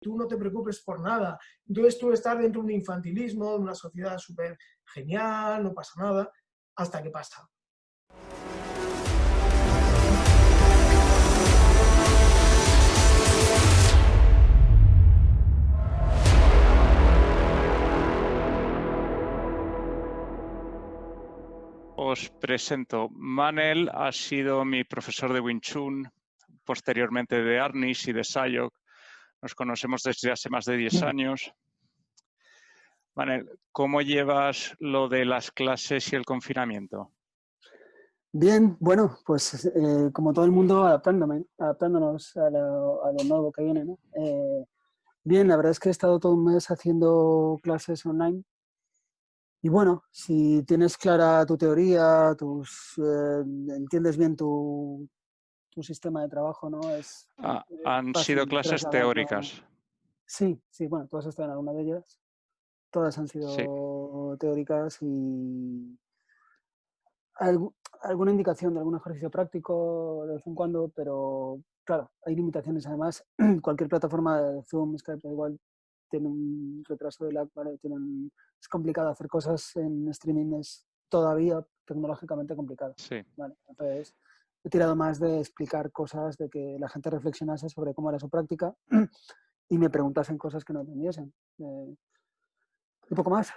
tú no te preocupes por nada. Entonces tú estás dentro de un infantilismo, de una sociedad súper genial, no pasa nada, hasta que pasa. Os presento. Manel ha sido mi profesor de Wing Chun, posteriormente de Arnis y de Sayok. Nos conocemos desde hace más de 10 años. Manel, ¿cómo llevas lo de las clases y el confinamiento? Bien, bueno, pues como todo el mundo adaptándonos a lo nuevo que viene, ¿no? Bien, la verdad es que he estado todo un mes haciendo clases online y bueno, si tienes clara tu teoría, entiendes bien tu sistema de trabajo, ¿no? Es Han sido fácil clases trasladarlo. teóricas. Sí, bueno, tú has estado en alguna de ellas. Todas han Sí. sido teóricas y alguna indicación de algún ejercicio práctico de vez en cuando, pero claro, hay limitaciones. Además, cualquier plataforma de Zoom, Skype, igual tiene un retraso de lag, ¿vale? Es complicado hacer cosas en streaming, es todavía tecnológicamente complicado. Sí. ¿Vale? Entonces, he tirado más de explicar cosas, de que la gente reflexionase sobre cómo era su práctica y me preguntasen cosas que no entendiesen. Un poco más.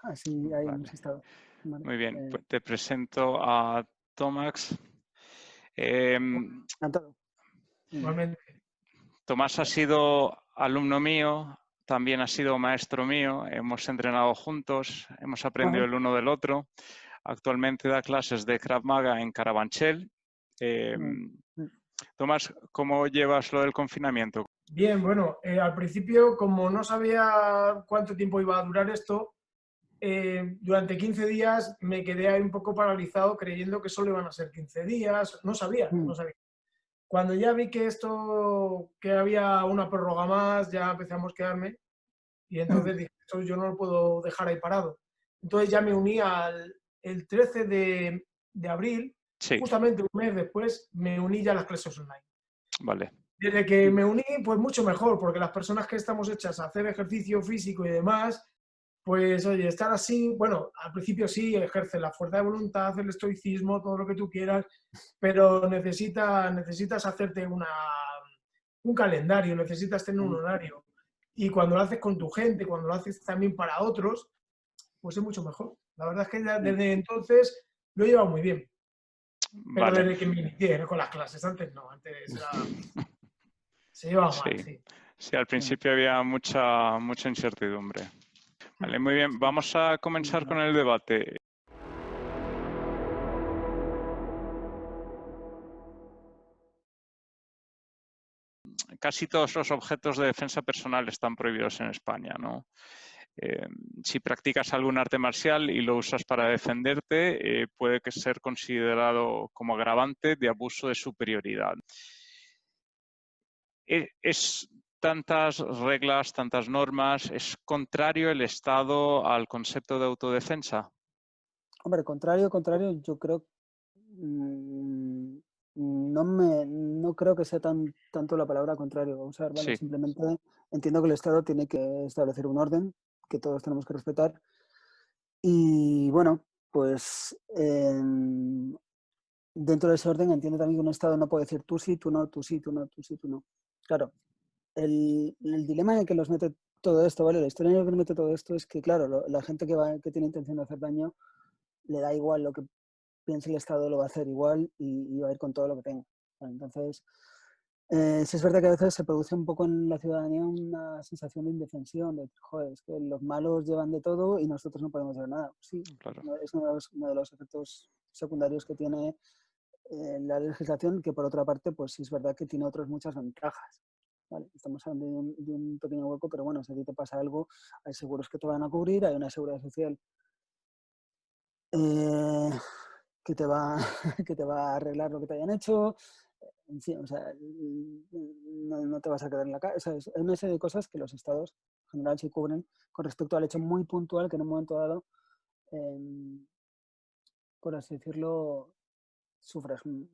Así ahí hemos estado. ¿Vale? Muy bien, pues te presento a Tomás. Encantado. Igualmente. Tomás ha sido alumno mío, también ha sido maestro mío, hemos entrenado juntos, hemos aprendido el uno del otro. Actualmente da clases de Krav Maga en Carabanchel. Tomás, ¿cómo llevas lo del confinamiento? Bien, bueno, al principio, como no sabía cuánto tiempo iba a durar esto, durante 15 días me quedé ahí un poco paralizado creyendo que solo iban a ser 15 días, no sabía. Cuando ya vi que había una prórroga más, ya empecé a mosquearme y entonces dije, esto yo no lo puedo dejar ahí parado. Entonces ya me uní el 13 de abril, sí. Justamente un mes después, me uní ya a las clases online. Vale. Desde que me uní, pues mucho mejor, porque las personas que estamos hechas a hacer ejercicio físico y demás, pues oye, estar así, bueno, al principio sí, ejerce la fuerza de voluntad, el estoicismo, todo lo que tú quieras, pero necesitas hacerte un calendario, necesitas tener un horario. Y cuando lo haces con tu gente, cuando lo haces también para otros, pues es mucho mejor. La verdad es que desde entonces lo he llevado muy bien. Pero Vale. desde que me inicié con las clases, antes no, antes se llevaba mal, sí. Sí, al principio había mucha incertidumbre. Vale, muy bien. Vamos a comenzar con el debate. Casi todos los objetos de defensa personal están prohibidos en España, ¿no? Si practicas algún arte marcial y lo usas para defenderte, puede ser considerado como agravante de abuso de superioridad. Es tantas reglas, tantas normas, ¿es contrario el Estado al concepto de autodefensa? Hombre, contrario, yo creo, no creo que sea tanto la palabra contrario a usar, ¿vale? Sí. Simplemente entiendo que el Estado tiene que establecer un orden que todos tenemos que respetar y bueno, pues dentro de ese orden entiendo también que un Estado no puede decir tú sí, tú no, tú sí, tú no, tú sí, tú no. Claro, el dilema en el que los mete todo esto, ¿vale? La historia en la que nos mete todo esto es que, claro, la gente que tiene intención de hacer daño le da igual lo que piense el Estado, lo va a hacer igual y va a ir con todo lo que tenga. Bueno, entonces, sí es verdad que a veces se produce un poco en la ciudadanía una sensación de indefensión, de, joder, es que los malos llevan de todo y nosotros no podemos hacer nada. Sí, claro. Es uno de los efectos secundarios que tiene la legislación, que por otra parte, pues sí es verdad que tiene otras muchas ventajas. ¿Vale? Estamos hablando de un pequeño hueco, pero bueno, si a ti te pasa algo, hay seguros que te van a cubrir, hay una seguridad social que te va a arreglar lo que te hayan hecho, en fin, o sea, no te vas a quedar en la calle. O sea, hay una serie de cosas que los estados en general se cubren con respecto al hecho muy puntual que en un momento dado, por así decirlo, sufras un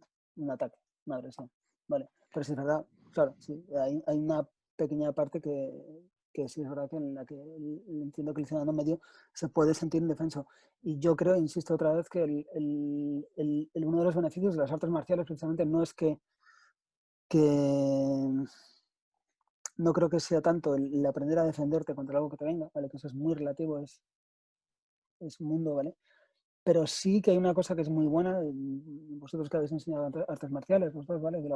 ataque, una agresión. Vale, pero si es verdad, claro, sí, hay una pequeña parte que sí es verdad que en la que entiendo que el ciudadano medio se puede sentir indefenso. Y yo creo, insisto otra vez, que uno de los beneficios de las artes marciales precisamente no es que no creo que sea tanto el aprender a defenderte contra algo que te venga, ¿vale? Que eso es muy relativo, es un mundo, ¿vale? Pero sí que hay una cosa que es muy buena, vosotros que habéis enseñado artes marciales, vosotros, ¿vale? Que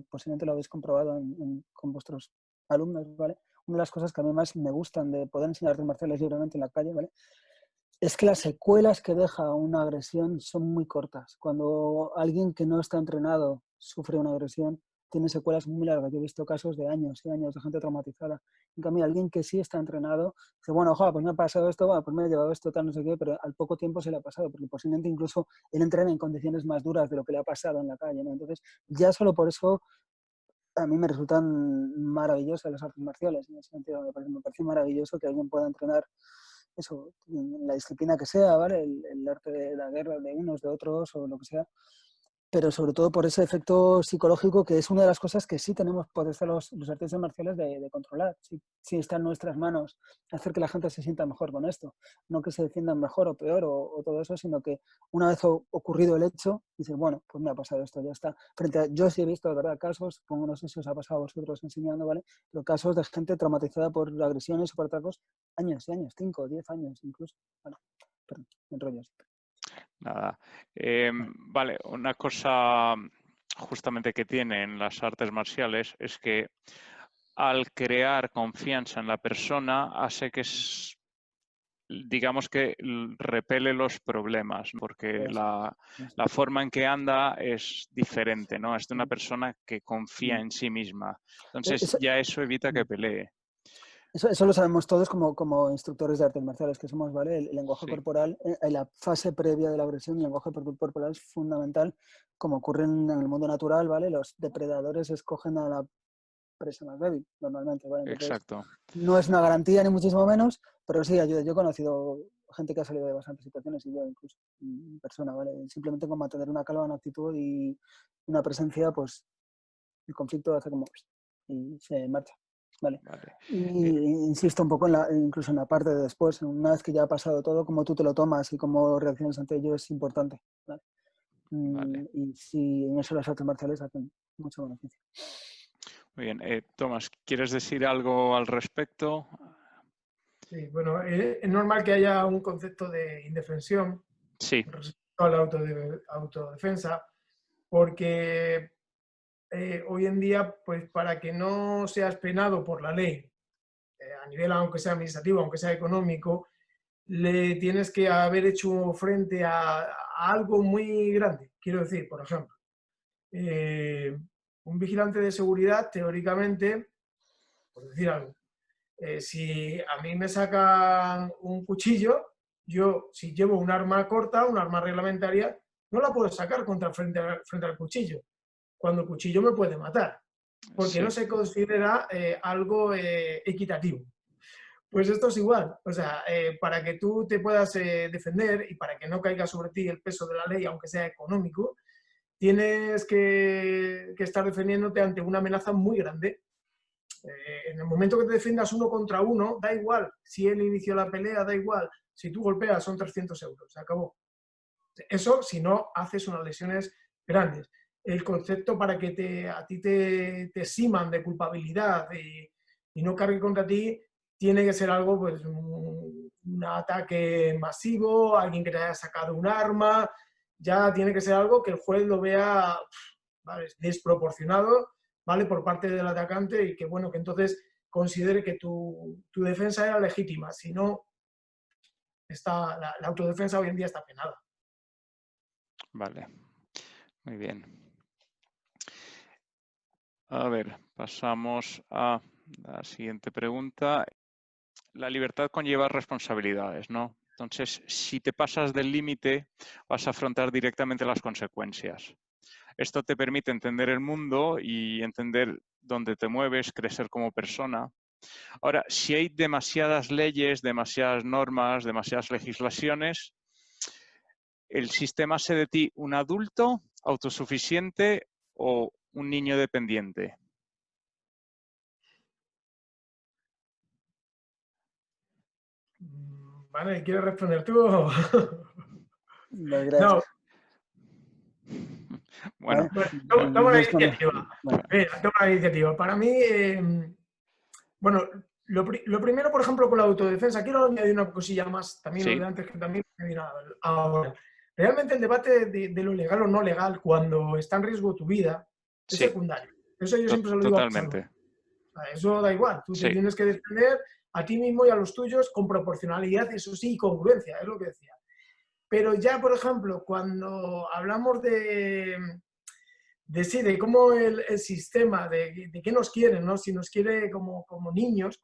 posiblemente lo habéis comprobado con vuestros alumnos, ¿vale? Una de las cosas que a mí más me gustan de poder enseñar artes marciales libremente en la calle, ¿vale? Es que las secuelas que deja una agresión son muy cortas. Cuando alguien que no está entrenado sufre una agresión, tiene secuelas muy largas. Yo he visto casos de años y años de gente traumatizada. En cambio, alguien que sí está entrenado, dice, bueno, ojalá, pues me ha pasado esto, bueno, pues me ha llevado esto, tal, no sé qué, pero al poco tiempo se le ha pasado, porque posiblemente incluso él entrena en condiciones más duras de lo que le ha pasado en la calle, ¿no? Entonces, ya solo por eso a mí me resultan maravillosas las artes marciales. En ese sentido, me parece maravilloso que alguien pueda entrenar eso, en la disciplina que sea, ¿vale? El arte de la guerra de unos, de otros o lo que sea, pero sobre todo por ese efecto psicológico que es una de las cosas que sí tenemos poder los artistas marciales de controlar. Sí está en nuestras manos hacer que la gente se sienta mejor con esto. No que se defiendan mejor o peor o todo eso, sino que una vez ocurrido el hecho, dices, bueno, pues me ha pasado esto, ya está. Yo sí he visto, de verdad, casos, como no sé si os ha pasado a vosotros enseñando, ¿vale? Pero casos de gente traumatizada por agresiones o por atracos, años y años, 5 o 10 años incluso. Bueno, perdón, me enrollo. Nada. Vale, una cosa justamente que tienen las artes marciales es que al crear confianza en la persona hace que digamos que repele los problemas, porque la forma en que anda es diferente, ¿no? Es de una persona que confía en sí misma. Entonces ya eso evita que pelee. Eso lo sabemos todos como instructores de artes marciales que somos, ¿vale? El lenguaje corporal, en la fase previa de la agresión, el lenguaje corporal es fundamental, como ocurre en el mundo natural, ¿vale? Los depredadores escogen a la presa más débil, normalmente, ¿vale? Entonces, exacto. no es una garantía ni muchísimo menos, pero sí ayuda. Yo he conocido gente que ha salido de bastantes situaciones y yo incluso en persona, ¿vale? Simplemente con mantener una calma, una actitud y una presencia, pues el conflicto hace como y se marcha. Vale. Y insisto un poco incluso en la parte de después, una vez que ya ha pasado todo, cómo tú te lo tomas y cómo reaccionas ante ello es importante. ¿Vale? Y sí, en eso las artes marciales hacen mucho beneficio. Muy bien. Tomás, ¿quieres decir algo al respecto? Sí, bueno, es normal que haya un concepto de indefensión respecto a la autodefensa, porque hoy en día, pues para que no seas penado por la ley, a nivel aunque sea administrativo, aunque sea económico, le tienes que haber hecho frente a algo muy grande. Quiero decir, por ejemplo, un vigilante de seguridad, teóricamente, por decir algo, si a mí me sacan un cuchillo, yo, si llevo un arma corta, un arma reglamentaria, no la puedo sacar frente al cuchillo, cuando el cuchillo me puede matar, porque no se considera algo equitativo. Pues esto es igual, o sea, para que tú te puedas defender y para que no caiga sobre ti el peso de la ley, aunque sea económico, tienes que estar defendiéndote ante una amenaza muy grande. En el momento que te defiendas uno contra uno, da igual si él inició la pelea, da igual, si tú golpeas son 300 euros, se acabó. Eso si no haces unas lesiones grandes. El concepto para que a ti te eximan de culpabilidad y no cargue contra ti, tiene que ser algo, pues, un ataque masivo, alguien que te haya sacado un arma, ya tiene que ser algo que el juez lo vea, ¿vale?, desproporcionado, ¿vale?, por parte del atacante y que, bueno, que entonces considere que tu defensa era legítima. Si no, la autodefensa hoy en día está penada. Vale, muy bien. A ver, pasamos a la siguiente pregunta. La libertad conlleva responsabilidades, ¿no? Entonces, si te pasas del límite, vas a afrontar directamente las consecuencias. Esto te permite entender el mundo y entender dónde te mueves, crecer como persona. Ahora, si hay demasiadas leyes, demasiadas normas, demasiadas legislaciones, ¿el sistema hace de ti un adulto autosuficiente o un niño dependiente? Vale, ¿quieres responder tú? No, No, gracias. Bueno, bueno, toma la Responde. iniciativa. Bueno, Mira, toma la iniciativa. Para mí, bueno, lo primero, por ejemplo, con la autodefensa, quiero añadir una cosilla más, también lo sí, de antes que también añadir ahora. Realmente el debate de lo legal o no legal cuando está en riesgo tu vida es sí, secundario. Eso yo siempre se lo digo a mis alumnos. totalmente. O sea, eso da igual, tú te Sí, tienes que defender a ti mismo y a los tuyos con proporcionalidad, eso sí, y congruencia, es lo que decía. Pero ya, por ejemplo, cuando hablamos sí, de cómo el sistema, de qué nos quiere, ¿no? Si nos quiere como niños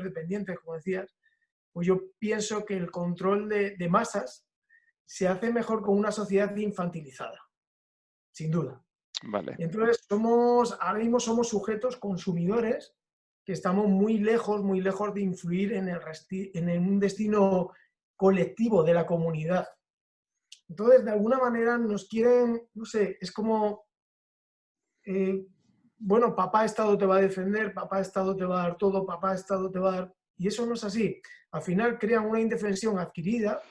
dependientes, como decías, pues yo pienso que el control de masas se hace mejor con una sociedad infantilizada, sin duda. vale. Y entonces ahora mismo somos sujetos consumidores que estamos muy lejos de influir en un destino colectivo de la comunidad. Entonces, de alguna manera nos quieren, no sé, es como, bueno, papá Estado te va a defender, papá Estado te va a dar todo, papá Estado te va a dar... Y eso no es así. Al final crean una indefensión adquirida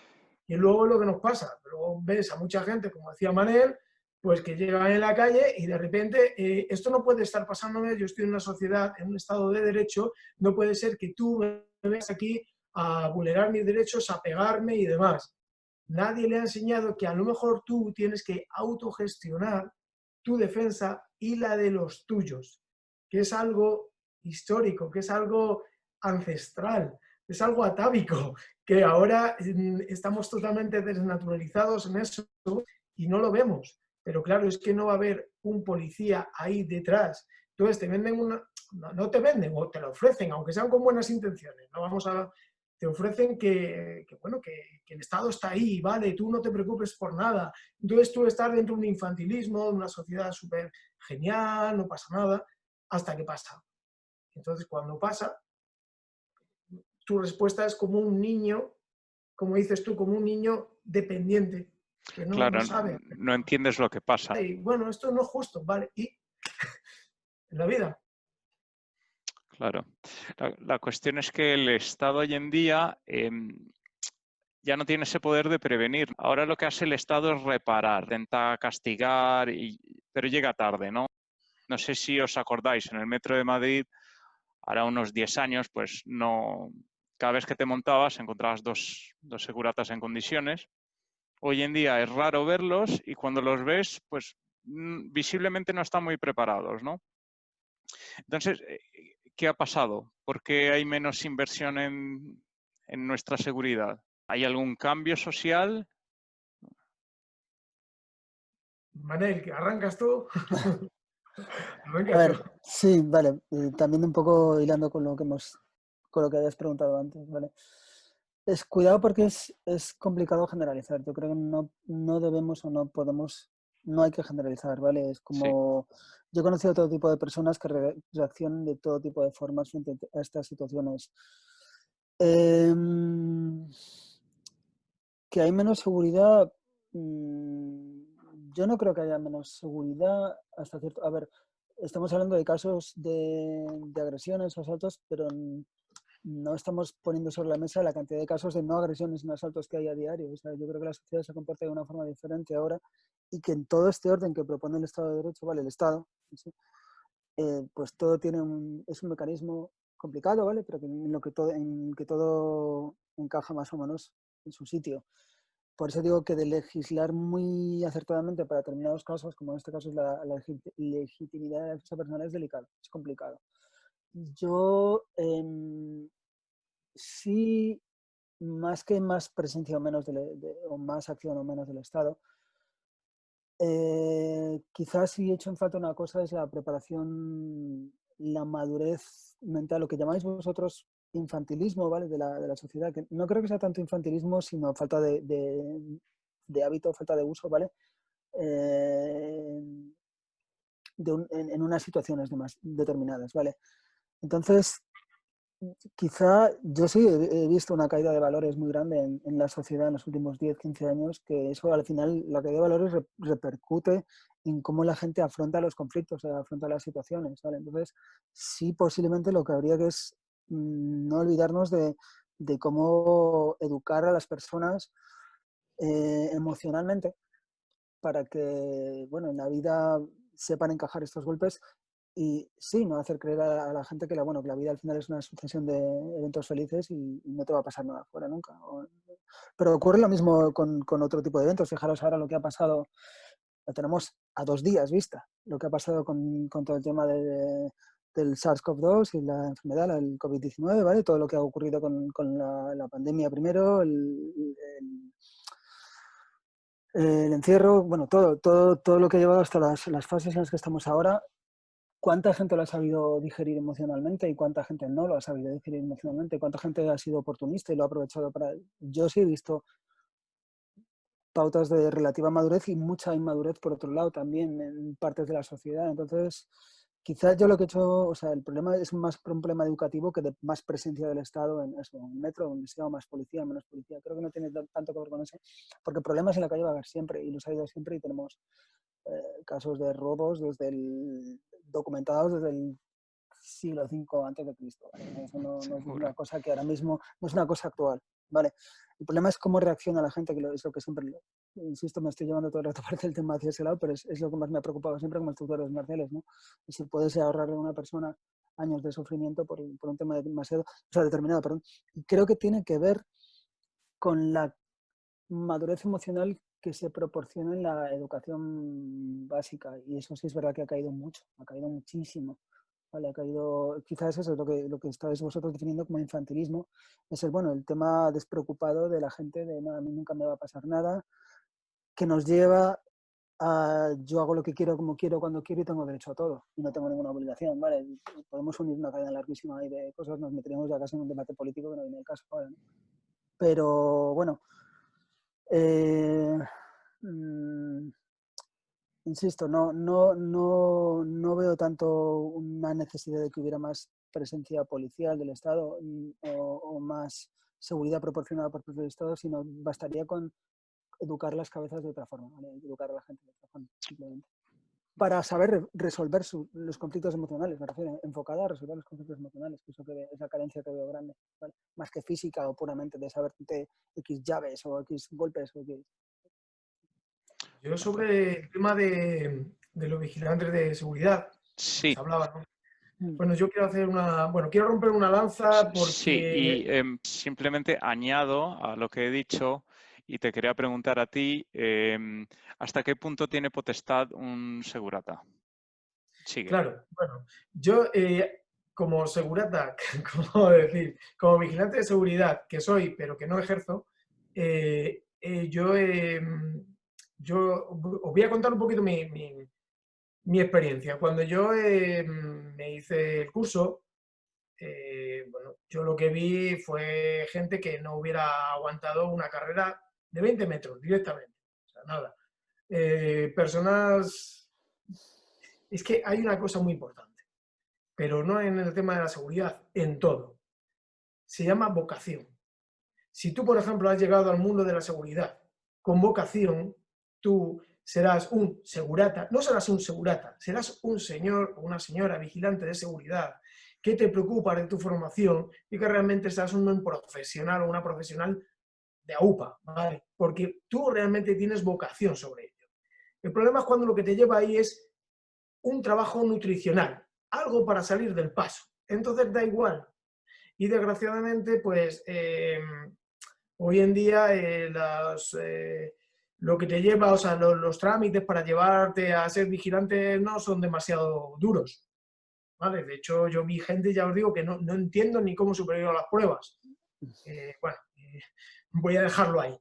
y luego es lo que nos pasa. Luego ves a mucha gente, como decía Manel, pues que llega en la calle y de repente esto no puede estar pasándome, yo estoy en una sociedad, en un estado de derecho, no puede ser que tú me vengas aquí a vulnerar mis derechos, a pegarme y demás. Nadie le ha enseñado que a lo mejor tú tienes que autogestionar tu defensa y la de los tuyos, que es algo histórico, que es algo ancestral, es algo atávico, que ahora estamos totalmente desnaturalizados en eso y no lo vemos. Pero claro, es que no va a haber un policía ahí detrás. Entonces te venden no te venden o te lo ofrecen, aunque sean con buenas intenciones. No vamos a te ofrecen bueno, que el Estado está ahí, vale, tú no te preocupes por nada. Entonces tú estás dentro de un infantilismo, de una sociedad súper genial, no pasa nada, hasta que pasa. Entonces cuando pasa, tu respuesta es como un niño, como dices tú, como un niño dependiente, que no Claro, sabe. no entiendes lo que pasa. Y bueno, esto no es justo, vale, y en la vida. Claro. La cuestión es que el Estado hoy en día ya no tiene ese poder de prevenir. Ahora lo que hace el Estado es reparar, intenta castigar, pero llega tarde, ¿no? No sé si os acordáis, en el metro de Madrid, ahora unos 10 años, pues no, cada vez que te montabas encontrabas dos seguratas en condiciones. Hoy en día es raro verlos y cuando los ves, pues visiblemente no están muy preparados, ¿no? Entonces, ¿qué ha pasado? ¿Por qué hay menos inversión en nuestra seguridad? ¿Hay algún cambio social? Manel, que arrancas tú. a Arrancas tú. ver, sí, vale. También un poco hilando con con lo que habías preguntado antes, ¿vale? Cuidado porque es complicado generalizar. Yo creo que no debemos o no podemos, no hay que generalizar, ¿vale? Es Sí, como, yo he conocido todo tipo de personas que reaccionan de todo tipo de formas frente a estas situaciones. Em, que hay menos seguridad, yo no creo que haya menos seguridad hasta cierto... A ver, estamos hablando de casos de agresiones o asaltos, pero no estamos poniendo sobre la mesa la cantidad de casos de no agresiones ni asaltos que hay a diario. O sea, yo creo que la sociedad se comporta de una forma diferente ahora y que en todo este orden que propone el Estado de Derecho, ¿vale? El Estado, ¿sí? Pues todo es un mecanismo complicado, ¿vale? Pero que en que todo encaja más o menos en su sitio. Por eso digo que de legislar muy acertadamente para determinados casos, como en este caso es la legitimidad de la defensa personal, es delicado, es complicado. Yo sí, más que más presencia o menos o más acción o menos del Estado, quizás sí he hecho en falta una cosa, es la preparación, la madurez mental, lo que llamáis vosotros infantilismo, ¿vale? De la sociedad, que no creo que sea tanto infantilismo, sino falta de hábito, falta de uso, ¿vale? En unas situaciones determinadas, ¿vale? Entonces, quizá yo sí he visto una caída de valores muy grande en la sociedad en los últimos 10, 15 años, que eso al final, la caída de valores repercute en cómo la gente afronta los conflictos, afronta las situaciones, ¿vale? Entonces, sí, posiblemente lo que habría que es no olvidarnos de cómo educar a las personas emocionalmente para que, bueno, en la vida sepan encajar estos golpes y sí, no hacer creer a la gente que que la vida al final es una sucesión de eventos felices y no te va a pasar nada fuera nunca. Pero ocurre lo mismo con otro tipo de eventos. Fijaros ahora lo que ha pasado, lo tenemos a 2 días vista, lo que ha pasado con todo el tema del SARS-CoV-2 y la enfermedad, el COVID-19, ¿vale? Todo lo que ha ocurrido con la pandemia primero, el encierro, bueno, todo lo que ha llevado hasta las fases en las que estamos ahora. ¿Cuánta gente lo ha sabido digerir emocionalmente y cuánta gente no lo ha sabido digerir emocionalmente? ¿Cuánta gente ha sido oportunista y lo ha aprovechado para...? Yo sí he visto pautas de relativa madurez y mucha inmadurez por otro lado también en partes de la sociedad. Entonces, quizás yo lo que he hecho, o sea, el problema es más un problema educativo que de más presencia del Estado en eso, en el metro, donde sea más policía, menos policía. Creo que no tiene tanto que ver con eso, porque problemas en la calle va a haber siempre y los ha habido siempre y tenemos casos de robos documentados desde el siglo V antes de Cristo. ¿Vale? Eso no es una cosa que ahora mismo, no es una cosa actual. ¿Vale? El problema es cómo reacciona la gente, que es lo que siempre, insisto, me estoy llevando todo el rato parte del tema hacia ese lado, pero es lo que más me ha preocupado siempre como instructores marciales, ¿no? Y si puedes ahorrarle a una persona años de sufrimiento por un tema determinado, perdón. Y creo que tiene que ver con la madurez emocional que se proporciona en la educación básica, y eso sí es verdad que ha caído mucho, ha caído muchísimo. Vale, ha caído, quizás eso es lo que estáis vosotros definiendo como infantilismo, es el tema despreocupado de la gente de no, a mí nunca me va a pasar nada, que nos lleva a yo hago lo que quiero, como quiero, cuando quiero y tengo derecho a todo y no tengo ninguna obligación, ¿vale? Podemos unir una cadena larguísima ahí de cosas, nos meteríamos ya casi en un debate político que no viene el caso ahora, ¿no? Pero bueno, insisto, no veo tanto una necesidad de que hubiera más presencia policial del Estado o más seguridad proporcionada por parte del Estado, sino bastaría con educar las cabezas de otra forma, ¿vale? Educar a la gente de otra forma, simplemente. Para saber resolver los conflictos emocionales, me refiero, enfocada a resolver los conflictos emocionales, que es la carencia que veo grande, ¿vale? Más que física o puramente de saberte X llaves o X golpes o X. Yo sobre el tema de los vigilantes de seguridad, Sí. se hablaba, ¿no? Bueno, yo quiero quiero romper una lanza porque... Sí, y simplemente añado a lo que he dicho y te quería preguntar a ti, ¿hasta qué punto tiene potestad un segurata? Sigue. Claro, bueno, yo como segurata, como vigilante de seguridad que soy, pero que no ejerzo, yo os voy a contar un poquito mi experiencia. Cuando yo me hice el curso, yo lo que vi fue gente que no hubiera aguantado una carrera de 20 metros directamente. O sea, nada. Personas... Es que hay una cosa muy importante, pero no en el tema de la seguridad, en todo. Se llama vocación. Si tú, por ejemplo, has llegado al mundo de la seguridad con vocación, tú serás un segurata, no serás un segurata, serás un señor o una señora vigilante de seguridad que te preocupa de tu formación y que realmente serás un profesional o una profesional de AUPA, ¿vale? Porque tú realmente tienes vocación sobre ello. El problema es cuando lo que te lleva ahí es un trabajo nutricional, algo para salir del paso. Entonces da igual. Y desgraciadamente, pues hoy en día lo que te lleva, o sea, los trámites para llevarte a ser vigilante no son demasiado duros. ¿Vale? De hecho, yo vi gente, ya os digo, que no entiendo ni cómo superar las pruebas. Voy a dejarlo ahí.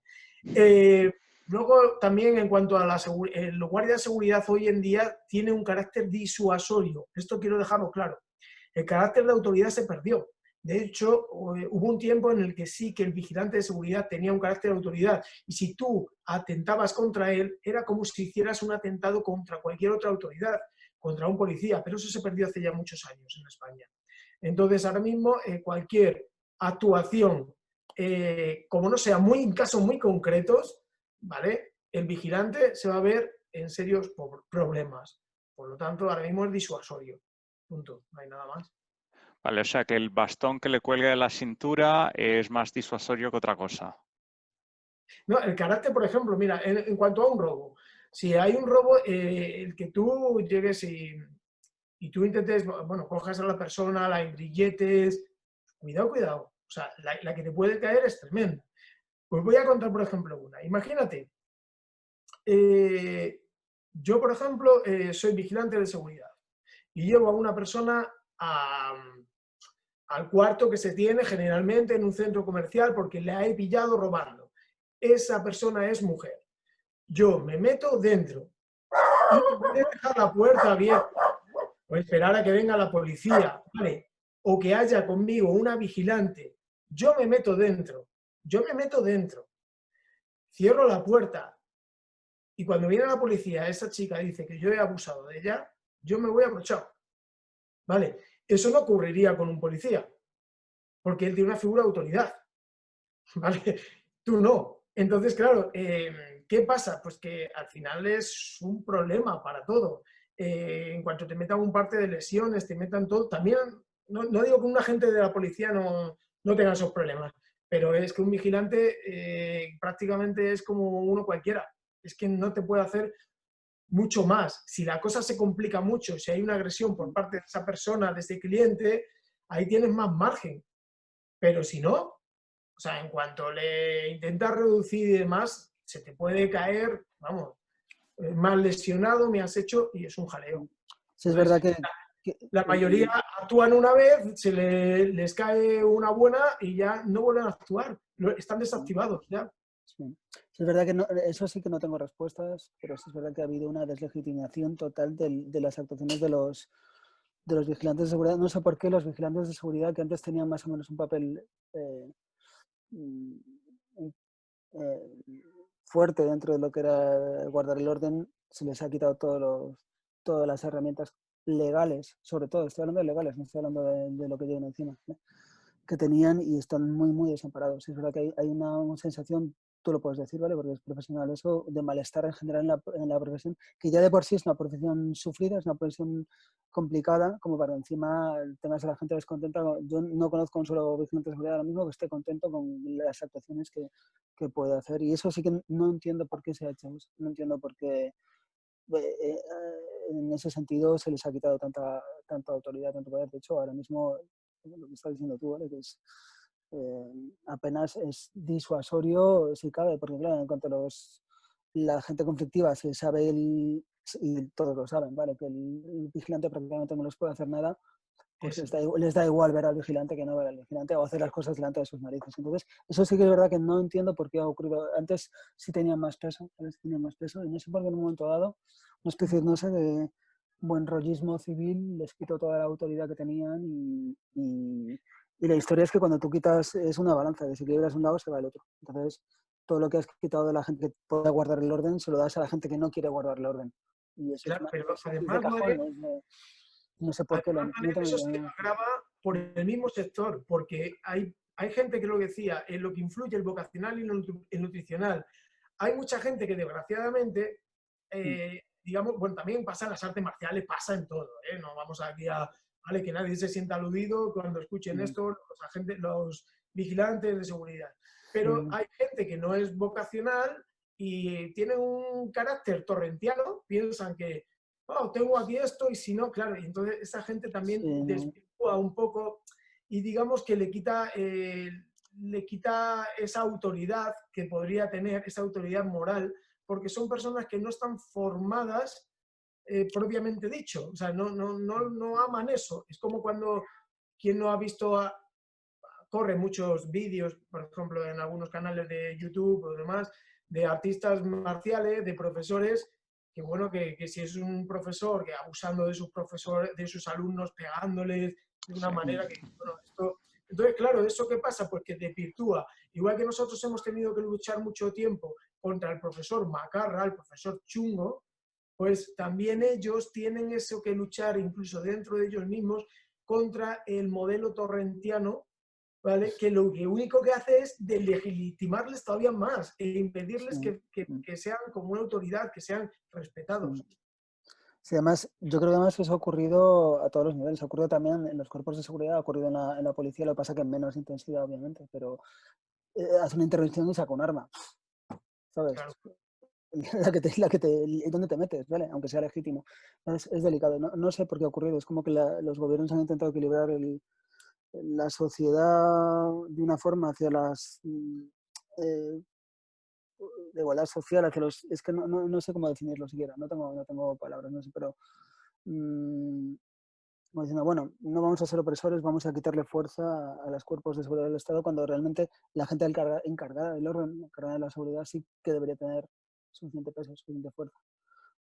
Luego, también en cuanto a los guardias de seguridad hoy en día tiene un carácter disuasorio. Esto quiero dejarlo claro. El carácter de autoridad se perdió. De hecho, hubo un tiempo en el que sí que el vigilante de seguridad tenía un carácter de autoridad y si tú atentabas contra él, era como si hicieras un atentado contra cualquier otra autoridad, contra un policía, pero eso se perdió hace ya muchos años en España. Entonces, ahora mismo, cualquier actuación, como no sea en casos muy concretos, ¿vale? El vigilante se va a ver en serios problemas. Por lo tanto, ahora mismo es disuasorio. Punto. No hay nada más. Vale, o sea que el bastón que le cuelgue de la cintura es más disuasorio que otra cosa. No, el carácter, por ejemplo, mira, en cuanto a un robo, si hay un robo, el que tú llegues y tú intentes, bueno, cojas a la persona, la embrilletes, cuidado, cuidado. O sea, la que te puede caer es tremenda. Pues voy a contar, por ejemplo, una. Imagínate, yo, por ejemplo, soy vigilante de seguridad y llevo a una persona al cuarto que se tiene generalmente en un centro comercial porque la he pillado robando. Esa persona es mujer. Yo me meto dentro y voy a dejar la puerta abierta o esperar a que venga la policía, ¿vale? O que haya conmigo una vigilante. Yo me meto dentro, cierro la puerta y cuando viene la policía, esa chica dice que yo he abusado de ella, yo me voy abrochado, ¿vale? Eso no ocurriría con un policía, porque él tiene una figura de autoridad, ¿vale? Tú no. Entonces, claro, ¿qué pasa? Pues que al final es un problema para todo. En cuanto te metan un parte de lesiones, te metan todo, también, no digo que un agente de la policía no tenga esos problemas, pero es que un vigilante prácticamente es como uno cualquiera. Es que no te puede hacer mucho más. Si la cosa se complica mucho, si hay una agresión por parte de esa persona, de ese cliente, ahí tienes más margen. Pero si no, o sea, en cuanto le intentas reducir y demás, se te puede caer, vamos, más lesionado, me has hecho y es un jaleo. Sí, es Entonces, verdad la mayoría actúan una vez, les cae una buena y ya no vuelven a actuar. Están desactivados ya. sí. Sí, es verdad que no, eso sí que no tengo respuestas, pero sí es verdad que ha habido una deslegitimación total de las actuaciones de los vigilantes de seguridad. No sé por qué los vigilantes de seguridad, que antes tenían más o menos un papel mm, eh, fuerte dentro de lo que era guardar el orden, se les ha quitado todas las herramientas legales, sobre todo, estoy hablando de legales, no estoy hablando de lo que llevan encima, ¿no? Que tenían y están muy, muy desamparados. Es verdad que hay una sensación, tú lo puedes decir, ¿vale? Porque es profesional eso, de malestar en general en la profesión, que ya de por sí es una profesión sufrida, es una profesión complicada, como para encima tengas a la gente descontenta. Yo no conozco un solo vigilante de seguridad ahora mismo que esté contento con las actuaciones que puede hacer. Y eso sí que no entiendo por qué se ha hecho. No entiendo por qué en ese sentido se les ha quitado tanta autoridad, tanto poder. De hecho, ahora mismo, lo que estás diciendo tú, ¿vale? Que es, apenas es disuasorio si cabe, porque claro, en cuanto a la gente conflictiva se sabe y todos lo saben, ¿vale? Que el vigilante prácticamente no les puede hacer nada, pues les da igual ver al vigilante que no ver al vigilante o hacer las cosas delante de sus narices. Entonces, eso sí que es verdad que no entiendo por qué ha ocurrido. Antes sí tenían más peso, y no sé por qué en un momento dado, una especie, no sé, de buen rollismo civil les quitó toda la autoridad que tenían y la historia es que cuando tú quitas, es una balanza, desequilibras un lado, se va el otro. Entonces, todo lo que has quitado de la gente que puede guardar el orden, se lo das a la gente que no quiere guardar el orden. Y eso Claro, pero es de además, cajón, no sé por qué. además, eso se agrava por el mismo sector, porque hay gente que lo decía, en lo que influye el vocacional y el nutricional. Hay mucha gente que desgraciadamente, digamos, bueno, también pasa en las artes marciales, pasa en todo, ¿eh? No vamos aquí vale, que nadie se sienta aludido cuando escuchen esto, los vigilantes de seguridad. Pero hay gente que no es vocacional y tiene un carácter torrentiano, piensan que oh, tengo aquí esto y si no, claro, y entonces esa gente también desvirtúa un poco y digamos que le quita esa autoridad que podría tener, esa autoridad moral, porque son personas que no están formadas propiamente dicho, o sea, no aman eso. Es como cuando quien no ha visto, corre muchos vídeos, por ejemplo, en algunos canales de YouTube o demás, de artistas marciales, de profesores, que bueno, que si es un profesor que abusando de sus profesores, de sus alumnos, pegándoles de una manera que, bueno, esto... Entonces, claro, ¿eso qué pasa? Pues que desvirtúa. Igual que nosotros hemos tenido que luchar mucho tiempo contra el profesor macarra, el profesor chungo, pues también ellos tienen eso que luchar, incluso dentro de ellos mismos, contra el modelo torrentiano, ¿vale? Que lo único que hace es delegitimarles todavía más e impedirles que sean como una autoridad, que sean respetados. Sí, además, yo creo que además eso ha ocurrido a todos los niveles. Ha ocurrido también en los cuerpos de seguridad, ha ocurrido en la policía, lo que pasa que en menos intensidad, obviamente, pero hace una intervención y saca un arma, ¿sabes? Claro. ¿Dónde te metes? ¿Vale? Aunque sea legítimo. Es delicado. No sé por qué ha ocurrido. Es como que los gobiernos han intentado equilibrar la sociedad de una forma hacia eh, de igualdad social, hacia los... Es que no sé cómo definirlo siquiera. No tengo palabras, no sé, pero... como diciendo, bueno, no vamos a ser opresores, vamos a quitarle fuerza a los cuerpos de seguridad del Estado cuando realmente la gente encargada del orden, encargada de la seguridad, sí que debería tener suficiente peso, suficiente fuerza.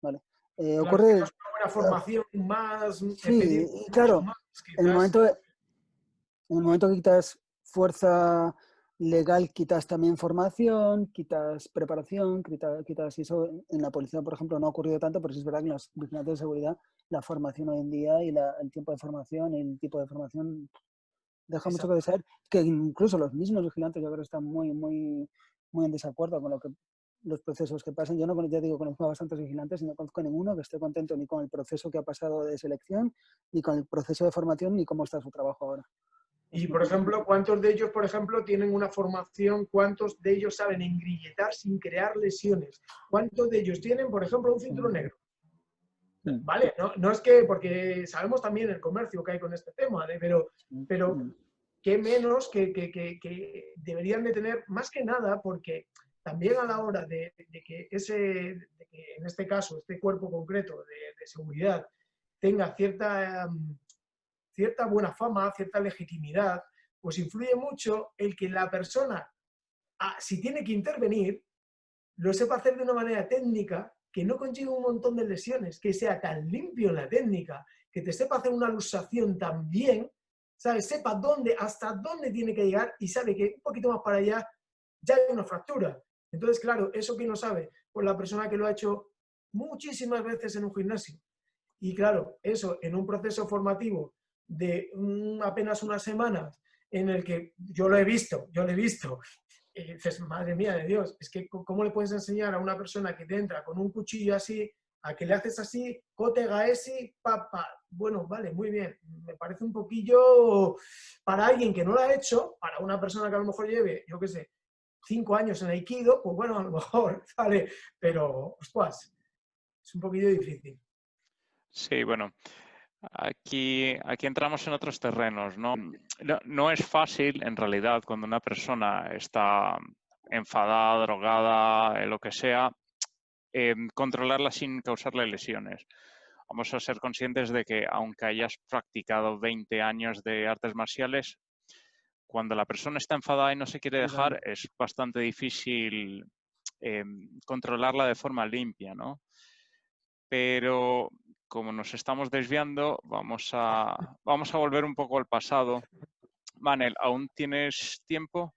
Vale. Claro, Ocurre, quizás una buena formación más, sí, pedir y mucho claro, más, en el quizás. momento, en el momento que quitas fuerza legal, quitas también formación, quitas preparación, quitas eso. En la policía, por ejemplo, no ha ocurrido tanto, pero sí es verdad que en los vigilantes de seguridad la formación hoy en día y el tiempo de formación y el tipo de formación deja mucho que Exacto. desear, que incluso los mismos vigilantes yo creo que están muy en desacuerdo con los procesos que pasan. Yo no, ya digo, conozco a bastantes vigilantes y no conozco a ninguno que esté contento ni con el proceso que ha pasado de selección, ni con el proceso de formación, ni cómo está su trabajo ahora. Y, Es una por ejemplo, completamente... ¿cuántos de ellos, por ejemplo, tienen una formación? ¿Cuántos de ellos saben engrilletar sin crear lesiones? ¿Cuántos de ellos tienen, por ejemplo, un cinturón negro? Vale, no es que, porque sabemos también el comercio que hay con este tema, ¿eh? Pero qué menos que deberían de tener, más que nada, porque también a la hora de que en este caso, este cuerpo concreto de seguridad tenga cierta buena fama, cierta legitimidad, pues influye mucho el que la persona, si tiene que intervenir, lo sepa hacer de una manera técnica, que no consiga un montón de lesiones, que sea tan limpio en la técnica, que te sepa hacer una luxación tan bien, ¿sabes? Sepa hasta dónde tiene que llegar y sabe que un poquito más para allá ya hay una fractura. Entonces, claro, ¿eso quién lo sabe? Pues la persona que lo ha hecho muchísimas veces en un gimnasio. Y claro, eso en un proceso formativo de apenas unas semanas en el que yo lo he visto, y dices, madre mía de Dios, es que ¿cómo le puedes enseñar a una persona que te entra con un cuchillo así, a que le haces así, cote gaesi, papa? Bueno, vale, muy bien. Me parece un poquillo, para alguien que no lo ha hecho, para una persona que a lo mejor lleve, yo qué sé, 5 años en Aikido, pues bueno, a lo mejor, vale, pero, ostras, es un poquillo difícil. Sí, bueno, aquí entramos en otros terrenos, ¿no? No es fácil, en realidad, cuando una persona está enfadada, drogada, lo que sea, controlarla sin causarle lesiones. Vamos a ser conscientes de que aunque hayas practicado 20 años de artes marciales, cuando la persona está enfadada y no se quiere dejar, es bastante difícil controlarla de forma limpia, ¿no? Pero como nos estamos desviando, vamos a volver un poco al pasado. Manel, ¿aún tienes tiempo?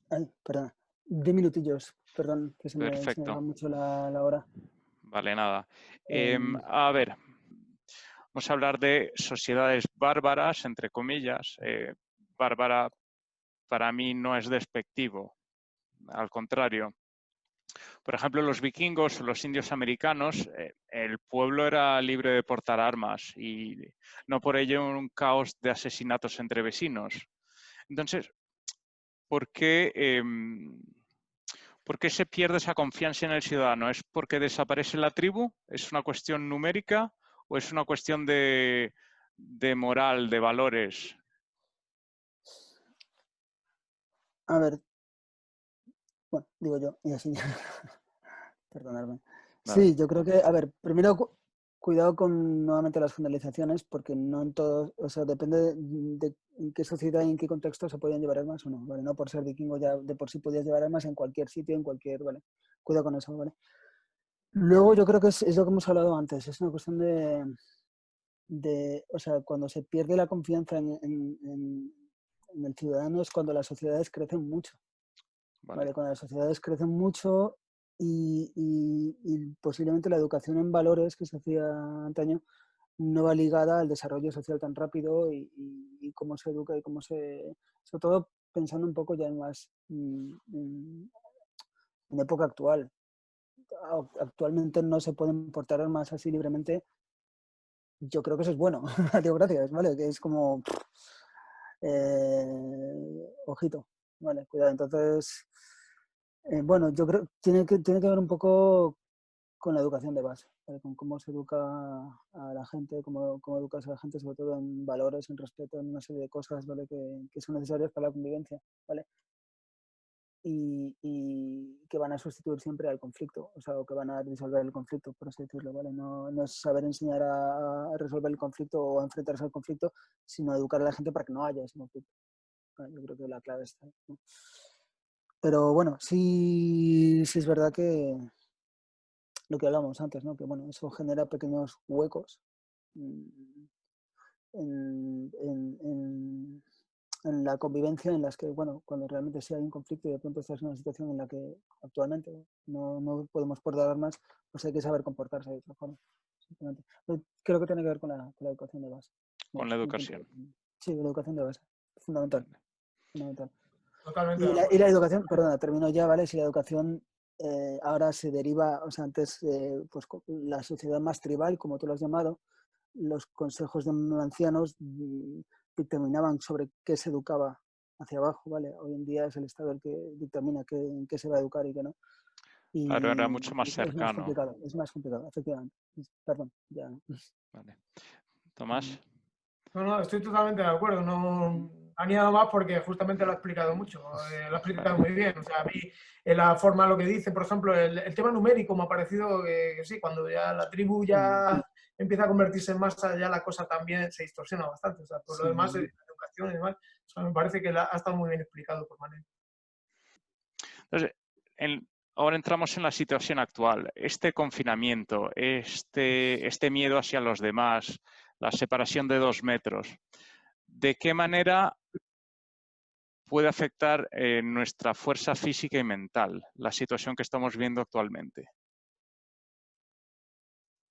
Ay, perdón. 10 minutillos, perdón, que se me va Perfecto. mucho la hora. Vale, nada. Em, A ver, vamos a hablar de sociedades bárbaras, entre comillas. Bárbara para mí no es despectivo, al contrario. Por ejemplo, los vikingos, los indios americanos, el pueblo era libre de portar armas y no por ello un caos de asesinatos entre vecinos. Entonces, ¿por qué, ¿por qué se pierde esa confianza en el ciudadano? ¿Es porque desaparece la tribu? ¿Es una cuestión numérica o es una cuestión de moral, de valores? a ver, bueno, digo yo, y así, perdonadme. Nada. Sí, yo creo que, a ver, primero cuidado con nuevamente las generalizaciones, porque no en todos, o sea, depende de en qué sociedad y en qué contexto se podían llevar armas o no, ¿vale? No por ser vikingo ya de por sí podías llevar armas en cualquier sitio, en cualquier, ¿vale? Cuidado con eso, ¿vale? Luego yo creo que es lo que hemos hablado antes, es una cuestión o sea, cuando se pierde la confianza en el ciudadano es cuando las sociedades crecen mucho, Vale. ¿vale? Cuando las sociedades crecen mucho y posiblemente la educación en valores que se hacía antaño no va ligada al desarrollo social tan rápido y cómo se educa y cómo sobre todo pensando un poco ya en más en época actual. actualmente no se pueden portar armas así libremente, yo creo que eso es bueno, la teocracia, ¿vale? Que es como, ojito, ¿vale? Cuidado. Entonces, bueno, yo creo que tiene que ver un poco con la educación de base, ¿vale? Con cómo se educa a la gente, cómo educas a la gente, sobre todo en valores, en respeto, en una serie de cosas, ¿vale? Que son necesarias para la convivencia, ¿vale? Y que van a sustituir siempre al conflicto, o sea, o que van a disolver el conflicto, por así decirlo, ¿vale? No es saber enseñar a resolver el conflicto o a enfrentarse al conflicto, sino educar a la gente para que no haya ese conflicto. Bueno, yo creo que la clave está ahí, ¿no? Pero bueno, sí es verdad que lo que hablábamos antes, ¿no? Que bueno, eso genera pequeños huecos en, en la convivencia en las que, bueno, cuando realmente sí hay un conflicto y de pronto estás en una situación en la que actualmente no podemos portar armas, pues hay que saber comportarse de otra forma. Simplemente. Creo que tiene que ver con la educación de base. Con la educación. Sí, la educación de base. Fundamental. Fundamental. Totalmente Y de la acuerdo. educación, perdona, termino ya, ¿vale? Si la educación ahora se deriva, o sea, antes, pues la sociedad más tribal, como tú lo has llamado, los consejos de ancianos dictaminaban sobre qué se educaba hacia abajo, ¿vale? Hoy en día es el Estado el que dictamina en qué se va a educar y qué no. Claro, era Y mucho más cercano. es más complicado, efectivamente. Perdón, ya. Vale. Tomás. No, estoy totalmente de acuerdo. No añado más porque justamente lo ha explicado mucho. Lo ha explicado muy bien. O sea, a mí la forma, lo que dice, por ejemplo, el tema numérico me ha parecido que sí, cuando ya la tribu ya empieza a convertirse en masa, ya la cosa también se distorsiona bastante. O sea, por lo demás, la educación y demás, o sea, me parece que ha estado muy bien explicado por Manel. Entonces, ahora entramos en la situación actual. Este confinamiento, este miedo hacia los demás, la separación de 2 metros, ¿de qué manera puede afectar nuestra fuerza física y mental, la situación que estamos viendo actualmente?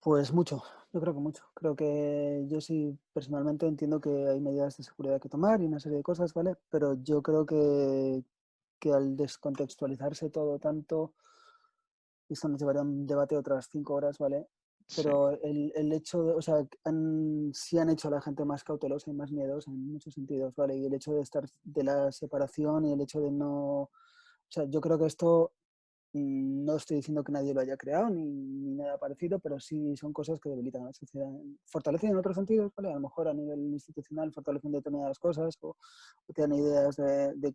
Pues mucho, yo creo que mucho. Creo que yo sí personalmente entiendo que hay medidas de seguridad que tomar y una serie de cosas, ¿vale? Pero yo creo que al descontextualizarse todo tanto, esto nos llevaría a un debate de otras 5 horas, ¿vale? Sí. Pero el hecho de, o sea, sí han hecho a la gente más cautelosa y más miedosa en muchos sentidos, ¿vale? Y el hecho de estar de la separación y el hecho de no, o sea, yo creo que esto no estoy diciendo que nadie lo haya creado ni nada parecido, pero sí son cosas que debilitan a la sociedad. Fortalecen en otros sentidos, ¿vale? A lo mejor a nivel institucional fortalecen determinadas cosas o tienen ideas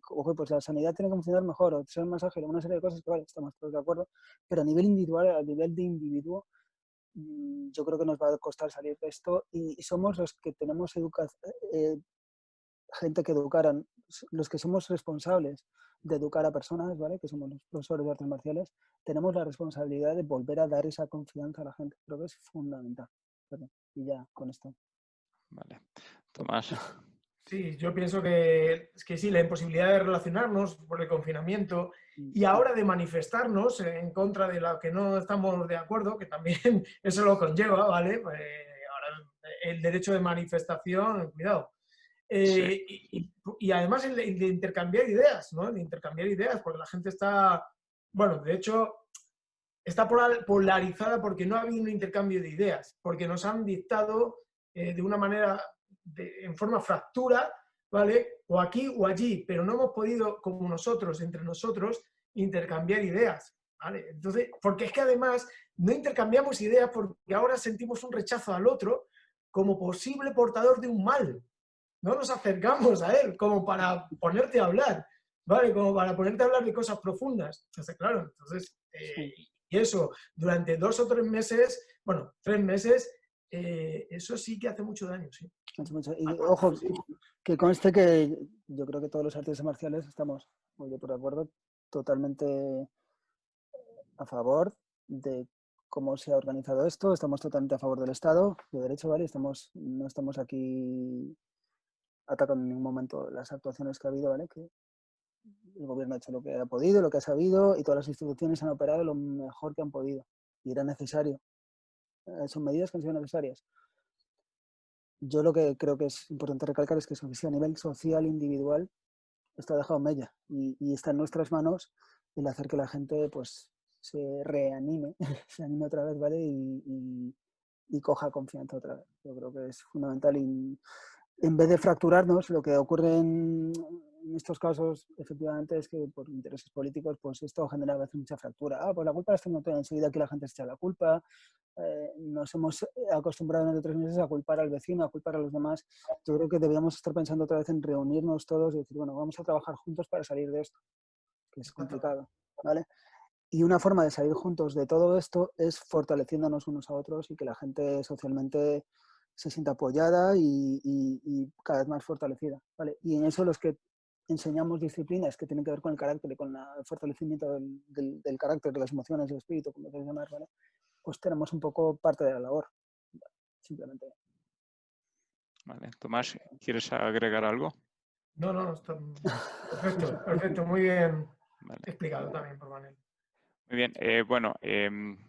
ojo, pues la sanidad tiene que funcionar mejor o ser más ágil, una serie de cosas que, vale, estamos todos de acuerdo, pero a nivel individual, a nivel de individuo, yo creo que nos va a costar salir de esto y somos los que tenemos gente que educaran, los que somos responsables de educar a personas, ¿vale? Que somos los profesores de artes marciales, tenemos la responsabilidad de volver a dar esa confianza a la gente. Creo que es fundamental. Perdón. Y ya, con esto. Vale. Tomás. Sí, yo pienso que sí, la imposibilidad de relacionarnos por el confinamiento y ahora de manifestarnos en contra de lo que no estamos de acuerdo, que también eso lo conlleva, ¿vale? Pues ahora el derecho de manifestación, cuidado. Sí. Y además el de intercambiar ideas, ¿no? El de intercambiar ideas, porque la gente está, bueno, de hecho, está polarizada porque no ha habido un intercambio de ideas, porque nos han dictado de una manera, en forma fractura, ¿vale? O aquí o allí, pero no hemos podido, como nosotros, entre nosotros, intercambiar ideas, ¿vale? Entonces, porque es que además no intercambiamos ideas porque ahora sentimos un rechazo al otro como posible portador de un mal. No nos acercamos a él como para ponerte a hablar, ¿vale? Como para ponerte a hablar de cosas profundas. Entonces, claro, entonces, y eso, durante 2 o 3 meses, bueno, 3 meses, eso sí que hace mucho daño, sí. Y ojo, que conste que yo creo que todos los artistas marciales estamos, yo por acuerdo, totalmente a favor de cómo se ha organizado esto, estamos totalmente a favor del Estado, de derecho, ¿vale? No estamos aquí atacando en ningún momento las actuaciones que ha habido, ¿vale? Que el gobierno ha hecho lo que ha podido, lo que ha sabido y todas las instituciones han operado lo mejor que han podido. Y era necesario. Son medidas que han sido necesarias. Yo lo que creo que es importante recalcar es que a nivel social, individual, esto ha dejado mella y está en nuestras manos el hacer que la gente pues se reanime, se anime otra vez, ¿vale? Y coja confianza otra vez. Yo creo que es fundamental. Y en vez de fracturarnos, lo que ocurre en estos casos, efectivamente, es que por intereses políticos, pues esto genera a veces mucha fractura. Pues la culpa la tengo toda. Enseguida aquí la gente se echa la culpa. Nos hemos acostumbrado en 3 meses a culpar al vecino, a culpar a los demás. Yo creo que deberíamos estar pensando otra vez en reunirnos todos y decir, bueno, vamos a trabajar juntos para salir de esto, que es complicado, ¿vale? Y una forma de salir juntos de todo esto es fortaleciéndonos unos a otros y que la gente socialmente se sienta apoyada y cada vez más fortalecida, ¿vale? Y en eso los que enseñamos disciplinas que tienen que ver con el carácter y con el fortalecimiento del carácter, de las emociones, del espíritu, como queréis llamar, ¿vale? Pues tenemos un poco parte de la labor, simplemente. Vale. Tomás, ¿quieres agregar algo? No, está perfecto, muy bien Vale. explicado también por Manel. Muy bien, bueno,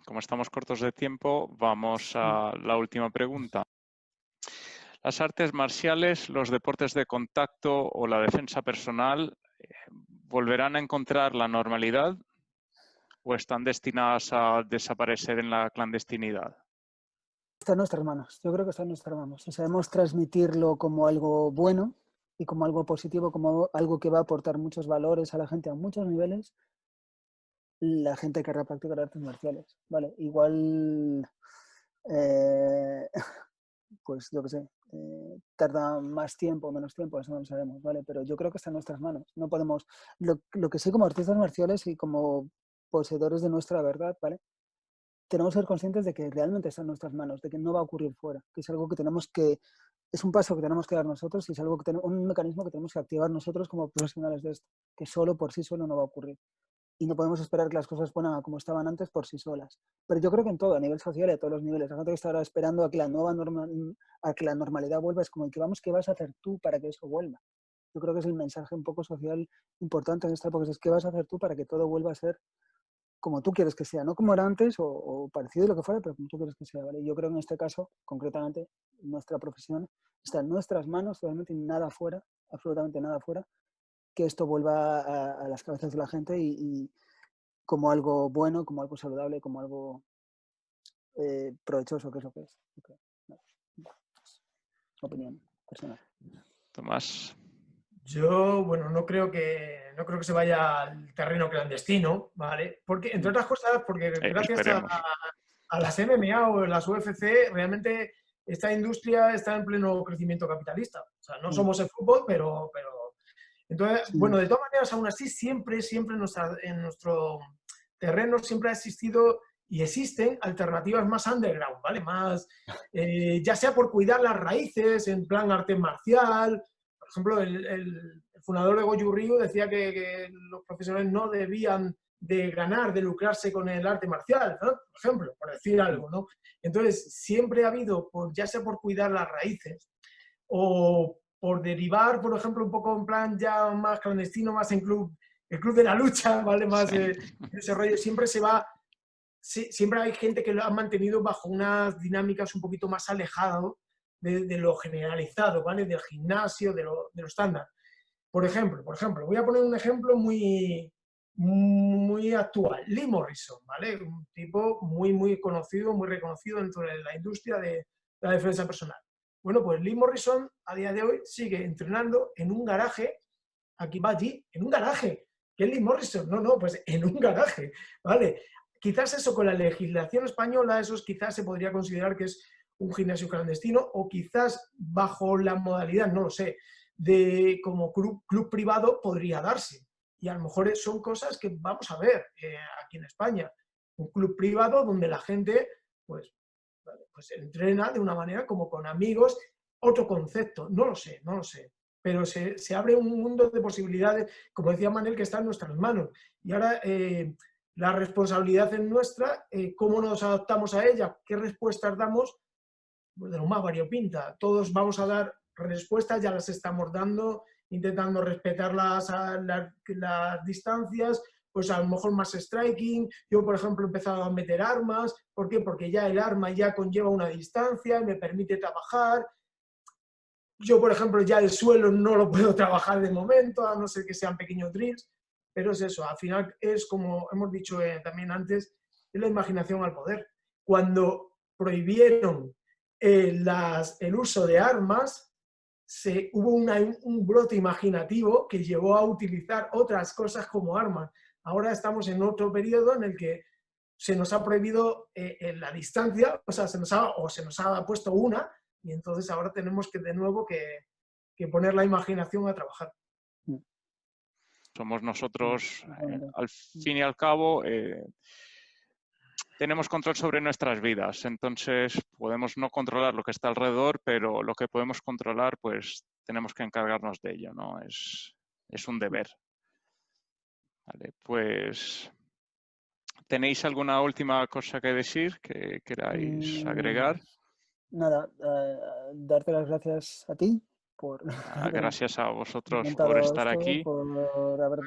como estamos cortos de tiempo, vamos a la última pregunta. ¿Las artes marciales, los deportes de contacto o la defensa personal volverán a encontrar la normalidad o están destinadas a desaparecer en la clandestinidad? Está en nuestras manos, yo creo que está en nuestras manos. Si sabemos transmitirlo como algo bueno y como algo positivo, como algo que va a aportar muchos valores a la gente a muchos niveles, la gente querrá practicar artes marciales, ¿vale? Igual, pues yo qué sé, tarda más tiempo o menos tiempo, eso no lo sabemos, ¿vale? Pero yo creo que está en nuestras manos. No podemos, lo que sí como artistas marciales y como poseedores de nuestra verdad, ¿vale? Tenemos que ser conscientes de que realmente está en nuestras manos, de que no va a ocurrir fuera, que es algo que tenemos que, es un paso que tenemos que dar nosotros y es algo que un mecanismo que tenemos que activar nosotros como profesionales de esto, que solo por sí solo no va a ocurrir. Y no podemos esperar que las cosas vuelvan a como estaban antes por sí solas. Pero yo creo que en todo, a nivel social y a todos los niveles, la gente que está ahora esperando a que la nueva a que la normalidad vuelva, es como el que vamos, ¿qué vas a hacer tú para que eso vuelva? Yo creo que es el mensaje un poco social importante en esta época, es ¿qué vas a hacer tú para que todo vuelva a ser como tú quieres que sea? No como era antes o parecido a lo que fuera, pero como tú quieres que sea, ¿vale? Yo creo que en este caso, concretamente, nuestra profesión está en nuestras manos, realmente nada fuera, absolutamente nada fuera, que esto vuelva a las cabezas de la gente y como algo bueno, como algo saludable, como algo provechoso, que es lo que es. Okay. No. Opinión personal. Tomás. Yo, bueno, no creo que se vaya al terreno clandestino, ¿vale? Porque, entre otras cosas, porque gracias a las MMA o las UFC, realmente esta industria está en pleno crecimiento capitalista. O sea, no somos el fútbol, pero... Entonces, bueno, de todas maneras, aún así, siempre en nuestro terreno siempre ha existido y existen alternativas más underground, ¿vale? Más, ya sea por cuidar las raíces, en plan arte marcial. Por ejemplo, el fundador de Goju Ryu decía que los profesionales no debían de ganar, de lucrarse con el arte marcial, ¿no? Por ejemplo, por decir algo, ¿no? Entonces, siempre ha habido, ya sea por cuidar las raíces o por derivar, por ejemplo, un poco en plan ya más clandestino, más en el club de la lucha, ¿vale? Más ese rollo, siempre hay gente que lo ha mantenido bajo unas dinámicas un poquito más alejado de lo generalizado, ¿vale? Del gimnasio, de lo estándar. Por ejemplo, voy a poner un ejemplo muy actual. Lee Morrison, ¿vale? Un tipo muy conocido, muy reconocido dentro de la industria de la defensa personal. Bueno, pues Lee Morrison a día de hoy sigue entrenando en un garaje, aquí va allí, en un garaje. ¿Qué es Lee Morrison? No, pues en un garaje, ¿vale? Quizás eso con la legislación española, eso quizás se podría considerar que es un gimnasio clandestino o quizás bajo la modalidad, no lo sé, de como club privado podría darse. Y a lo mejor son cosas que vamos a ver aquí en España. Un club privado donde la gente pues entrena de una manera como con amigos, otro concepto, no lo sé. Pero se abre un mundo de posibilidades, como decía Manel, que está en nuestras manos. Y ahora la responsabilidad es nuestra, cómo nos adaptamos a ella, qué respuestas damos, pues de lo más variopinta. Todos vamos a dar respuestas, ya las estamos dando, intentando respetar las distancias, pues a lo mejor más striking. Yo, por ejemplo, he empezado a meter armas. ¿Por qué? Porque ya el arma ya conlleva una distancia, me permite trabajar. Yo, por ejemplo, ya el suelo no lo puedo trabajar de momento, a no ser que sean pequeños drills. pero es eso, al final es como hemos dicho también antes, es la imaginación al poder. Cuando prohibieron el uso de armas, hubo un brote imaginativo que llevó a utilizar otras cosas como armas. Ahora estamos en otro periodo en el que se nos ha prohibido la distancia, o sea, se nos ha puesto una, y entonces ahora tenemos que de nuevo que poner la imaginación a trabajar. Somos nosotros, al fin y al cabo, tenemos control sobre nuestras vidas, entonces podemos no controlar lo que está alrededor, pero lo que podemos controlar, pues tenemos que encargarnos de ello, ¿no? Es un deber. Vale, pues, ¿tenéis alguna última cosa que decir que queráis agregar? Nada, darte las gracias a ti por Gracias a vosotros por comentado estar esto, aquí. por haber